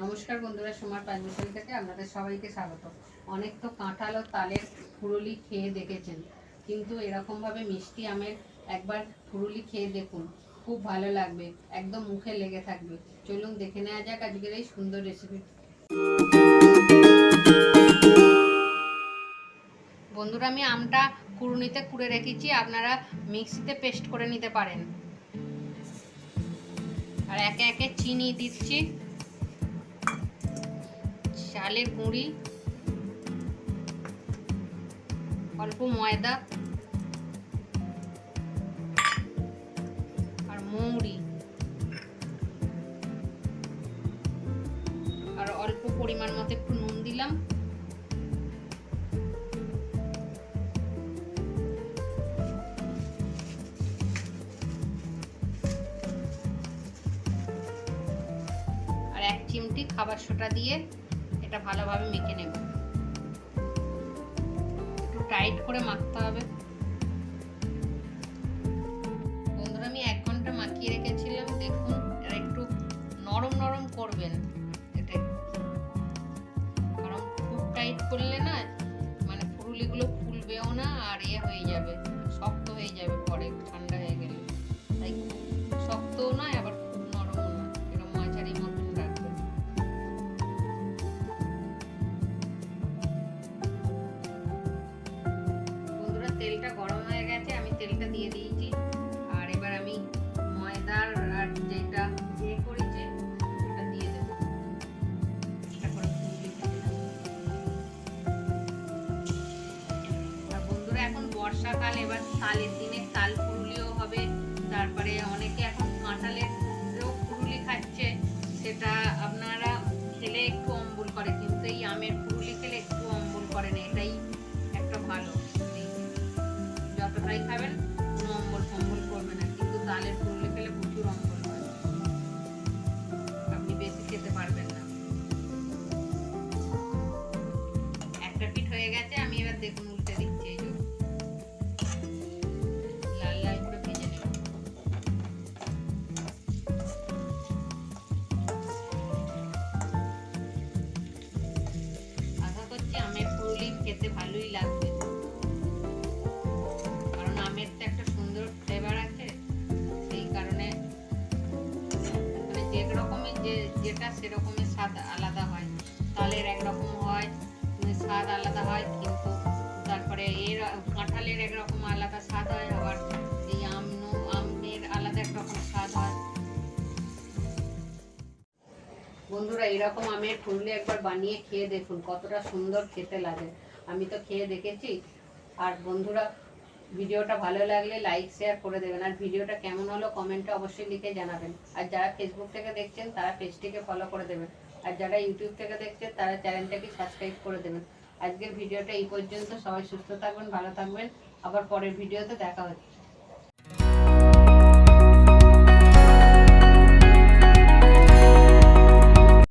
নমস্কার বন্ধুরা, সোমার পাঁচমিশাল থেকে আপনাদের সবাইকে স্বাগত। অনেক তো কাঁঠাল ও তালের ফুরুলি খেয়ে দেখেছেন, কিন্তু এরকমভাবে মিষ্টি আমের একবার ফুরুলি খেয়ে দেখুন, খুব ভালো লাগবে, একদম মুখে লেগে থাকবে। চলুন দেখে নেওয়া যাক আজকের এই সুন্দর রেসিপি। বন্ধুরা, আমি আমটা কুড়ুনিতে কুড়ে রেখেছি, আপনারা মিক্সিতে পেস্ট করে নিতে পারেন। আর একে একে চিনি দিচ্ছি, চালের গুঁড়ি, অল্প ময়দা আর মৌরি, আর অল্প পরিমাণ মতো একটু নুন দিলাম। আর 1 চিমটি খাবার সোডা দিয়ে এটা ভালোভাবে মেখে নেব। একটু টাইট করে মাখতে হবে। বন্ধুরা, আমি 1 ঘন্টা মাখিয়ে রেখেছিলাম, দেখুন এটা একটু নরম নরম করবেন। এটা কারণ খুব টাইট করলে না মানে ফুরুলিগুলো ফুলবেও না, আর হয়ে যাবে, শক্ত হয়ে যাবে পরে ঠান্ডা হয়ে গেলে। তাই খুব শক্তও নয় আবার খুব নরমও না, এরকম মাঝারি মতন রাখবেন। বন্ধুরা, তেলটা গরম হয়ে গেছে, আমি তেলটা দিয়ে দিয়েছি। আর এবার আমি ময়দার আর যেটা করেছে ওটা দিয়ে দেব। এটা করে আর বন্ধুরা, এখন বর্ষাকাল, এবার তালের দিনে তাল ফুরুলিও হবে। তারপরে অনেকে এখন কাঁঠালের ফুরুলি খাচ্ছে, সেটা আপনারা খেলে একটু অম্বল করে, কিন্তু এই আমের ফুরুলি খেলে একটু অম্বল করে না। এটাই একটা ভালো, যতটাই খাবেন কোনো অম্বল ফম্বল করবে না, কিন্তু তালের ফুরুলি খেলে প্রচুর অম্বল হয়, আপনি বেশি খেতে পারবেন না। একটা পিঠ হয়ে গেছে, আমি এবার দেখুন উল্টে দিচ্ছি। এই যে লাল লাল করে ভেজে নেব। আশা করছি আমের ফুরুলি খেতে ভালোই লাগবে, কারণ আমের তো একটা সুন্দর ফ্লেভার আছে। সেই কারণে মানে যে রকমের যেটা সেরকমের স্বাদ আলাদা হয়। তালের একরকম হয়, স্বাদ আলাদা হয়, কিন্তু তারপরে এর কাঁঠালের একরকম আলাদা স্বাদ হয়, আবার এই আমের আলাদা একরকম স্বাদ হয়। বন্ধুরা, এরকম আমের ফুরুলি একবার বানিয়ে খেয়ে দেখুন, কতটা সুন্দর খেতে লাগে। আমি তো খেয়ে দেখেছি। আর বন্ধুরা, ভিডিওটা ভালো লাগলে লাইক শেয়ার করে দেবেন, আর ভিডিওটা কেমন হলো কমেন্টে অবশ্যই লিখে জানাবেন। আর যারা ফেসবুক থেকে দেখছেন তারা পেজটিকে ফলো করে দেবেন, আর যারা ইউটিউব থেকে দেখছেন তারা চ্যানেলটাকে সাবস্ক্রাইব করে দেবেন। আজকের ভিডিওটা এই পর্যন্ত। সবাই সুস্থ থাকবেন, ভালো থাকবেন, আবার পরের ভিডিওতে দেখা হচ্ছে।